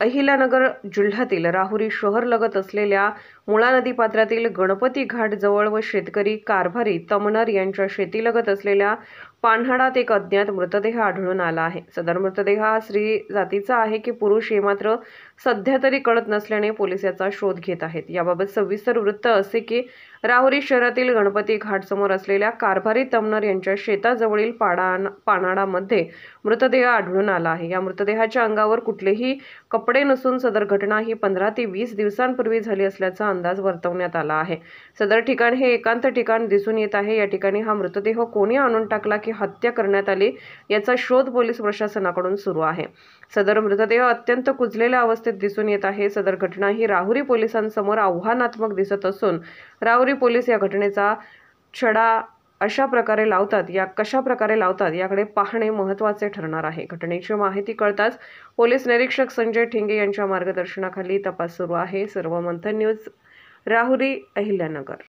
अहिल्यानगर जिल्ह्यातील राहुरी शहर लगत असलेल्या मुळा नदी पात्रातील गणपती घाट जवळ व शेतकरी कारभारी तमनर यांच्या शेतीलगत असलेल्या पान्हाडात एक अज्ञात मृतदेह आढळून आला आहे। सदर मृतदेह हा स्त्री जातीचा आहे की पुरुष हे मात्र सध्या तरी कळत नसल्याने पोलीस याचा शोध घेत आहेत। याबाबत सविस्तर वृत्त असे की राहुरी शहरातील गणपती घाट समोर असलेल्या कारभारी तमनर यांच्या शेताजवळील पानाडामध्ये मृतदेह आढळून आला आहे। या मृतदेहाच्या अंगावर कुठलेही कपडे नसून सदर घटना ही 15 ते 20 दिवसांपूर्वी झाली असल्याचा अंदाज वर्तवण्यात आला आहे। सदर ठिकाण हे एकांत ठिकाण दिसून येत आहे। या ठिकाणी हा मृतदेह कोणी आणून टाकला की हत्या करण्यात आली याचा शोध पोलीस प्रशासनाकडून सुरू आहे। सदर मृतदेह अत्यंत कुजलेल्या अवस्थेत दिसून येत आहे। सदर घटना ही राहुरी पोलिसांसमोर आव्हानात्मक दिसत असून राहुरी पोलीस या घटनेचा छडा कशा प्रकारे लावतात याकडे पाहणे महत्त्वाचे ठरणार आहे। घटनेची माहिती कळताच पोलीस निरीक्षक संजय ठिंगे यांच्या मार्गदर्शनाखाली तपास सुरू आहे। सर्व मंथन न्यूज, राहुरी, अहिल्यानगर।